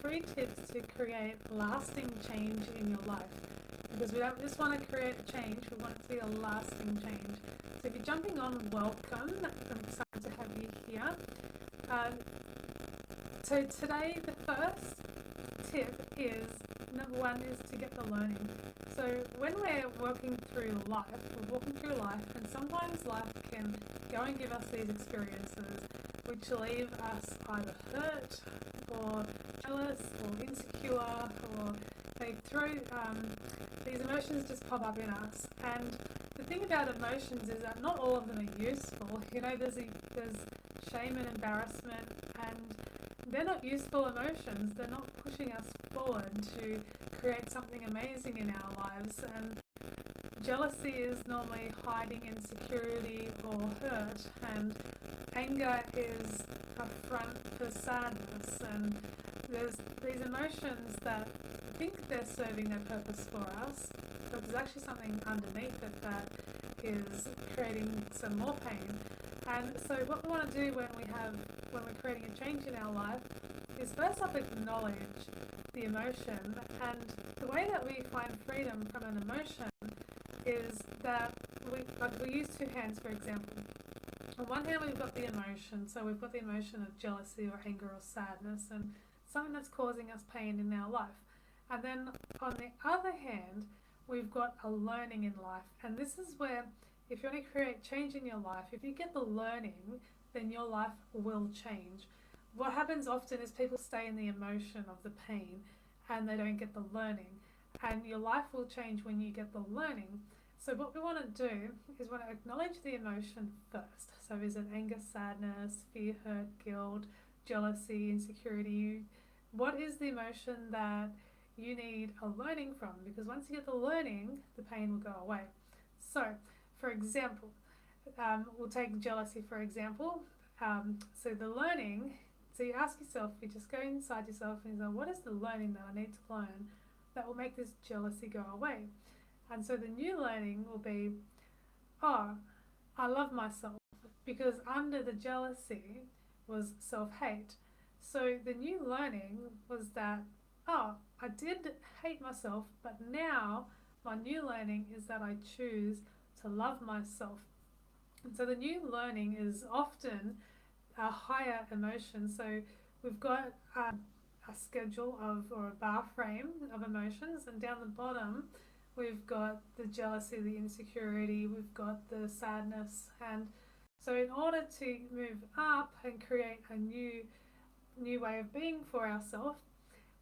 3 tips to create lasting change in your life. Because we don't just want to create a change, we want it to be a lasting change. So if you're jumping on, welcome. I'm excited to have you here. So today the first tip is, number 1 is to get the learning. So when we're walking through life, and sometimes life can go and give us these experiences which leave us either hurt or jealous or insecure, or they throw these emotions just pop up in us. And the thing about emotions is that not all of them are useful. You know, there's shame and embarrassment, and they're not useful emotions. They're not pushing us forward to create something amazing in our lives. And jealousy is normally hiding insecurity or hurt, and anger is a front for sadness. And there's these emotions that think they're serving their purpose for us, but there's actually something underneath it that is creating some more pain. And so what we want to do when we're creating a change in our life is first off acknowledge the emotion. And the way that we find freedom from an emotion is that we use 2 hands, for example. On one hand, we've got the emotion, so we've got the emotion of jealousy or anger or sadness, and something that's causing us pain in our life. And then on the other hand, we've got a learning in life. And this is where, if you want to create change in your life, if you get the learning, then your life will change. What happens often is people stay in the emotion of the pain and they don't get the learning. And your life will change when you get the learning. So what we want to do is we want to acknowledge the emotion first. So is it anger, sadness, fear, hurt, guilt, jealousy, insecurity? What is the emotion that you need a learning from? Because once you get the learning, the pain will go away. So, for example, we'll take jealousy for example. So the learning, so you ask yourself, you just go inside yourself and you go, what is the learning that I need to learn that will make this jealousy go away? And so the new learning will be, oh, I love myself, because under the jealousy was self-hate. So the new learning was that, oh, I did hate myself, but now my new learning is that I choose to love myself. And so the new learning is often a higher emotion. So we've got a schedule or a bar frame of emotions, and down the bottom we've got the jealousy, the insecurity, we've got the sadness. And so in order to move up and create a new way of being for ourselves,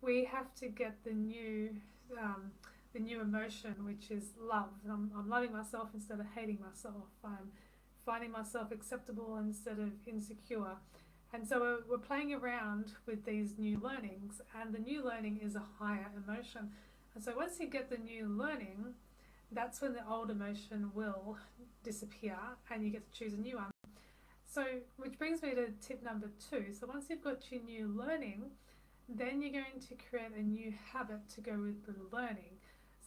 we have to get the new emotion, which is love. I'm loving myself instead of hating myself. I'm finding myself acceptable instead of insecure. And so we're playing around with these new learnings, and the new learning is a higher emotion. And so once you get the new learning, that's when the old emotion will disappear and you get to choose a new one. So, which brings me to tip number 2. So once you've got your new learning, then you're going to create a new habit to go with the learning.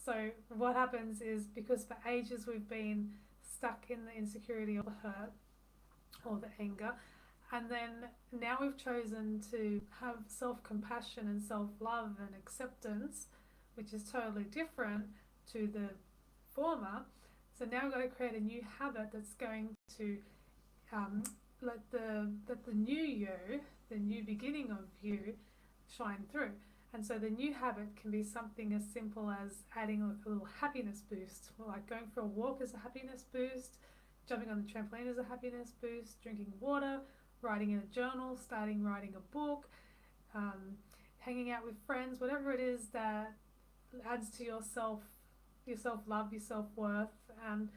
So what happens is, because for ages we've been stuck in the insecurity or the hurt or the anger, and then now we've chosen to have self-compassion and self-love and acceptance, which is totally different to the former. So now we've got to create a new habit that's going to let the new you, the new beginning of you, shine through. And so the new habit can be something as simple as adding a little happiness boost, like going for a walk is a happiness boost, jumping on the trampoline is a happiness boost, drinking water, writing in a journal, starting writing a book, hanging out with friends, whatever it is that adds to your self-love, your self-worth. And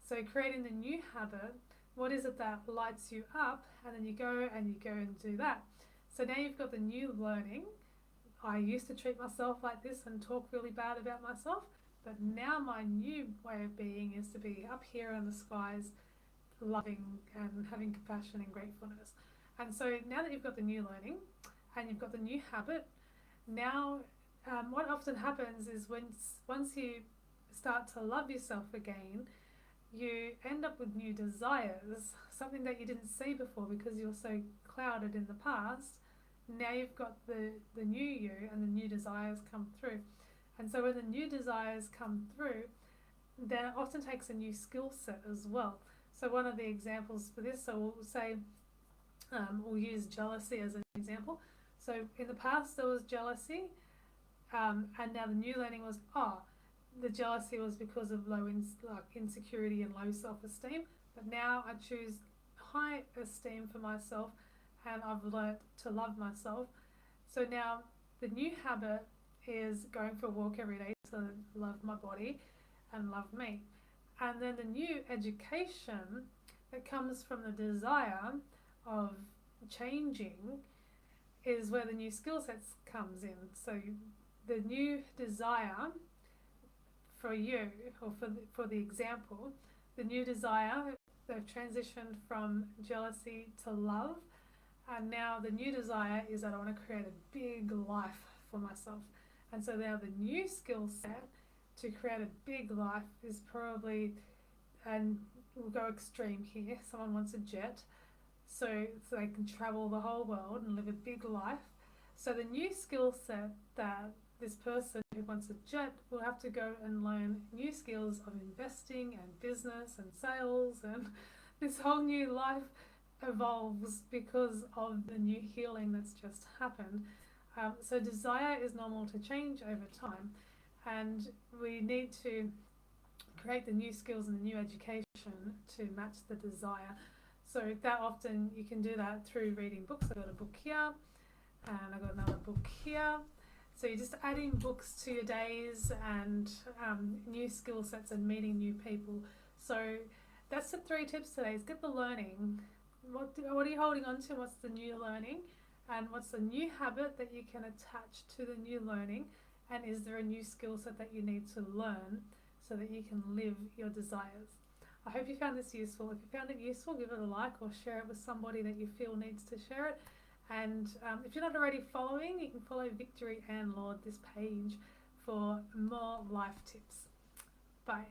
so creating the new habit, what is it that lights you up? And then you go and do that. So now you've got the new learning. I used to treat myself like this and talk really bad about myself, but now my new way of being is to be up here in the skies, loving and having compassion and gratefulness. And so now that you've got the new learning and you've got the new habit, now what often happens is once you start to love yourself again, you end up with new desires, something that you didn't see before because you're so clouded in the past. now you've got the new you and the new desires come through. And so when the new desires come through, then it often takes a new skill set as well. So one of the examples for this, so we'll say, we'll use jealousy as an example. So in the past there was jealousy, and now the new learning was, the jealousy was because of low insecurity and low self-esteem, but now I choose high esteem for myself, and I've learnt to love myself. So now the new habit is going for a walk every day to love my body and love me. And then the new education that comes from the desire of changing is where the new skill sets comes in. So the new desire for you, or for the example, the new desire, they've transitioned from jealousy to love, and now the new desire is that I want to create a big life for myself. And so now the new skill set to create a big life is probably, and we'll go extreme here, someone wants a jet, so they can travel the whole world and live a big life. So the new skill set that this person who wants a jet will have to go and learn new skills of investing and business and sales, and this whole new life evolves because of the new healing that's just happened. So desire is normal to change over time, and we need to create the new skills and the new education to match the desire. So that often you can do that through reading books. I've got a book here, and I've got another book here. So you're just adding books to your days, and new skill sets and meeting new people. So that's the 3 tips today, is get the learning. What are you holding on to? What's the new learning? And what's the new habit that you can attach to the new learning? And is there a new skill set that you need to learn so that you can live your desires? I hope you found this useful. If you found it useful, give it a like or share it with somebody that you feel needs to share it. And if you're not already following, you can follow Victory Ann Lord, this page, for more life tips. Bye.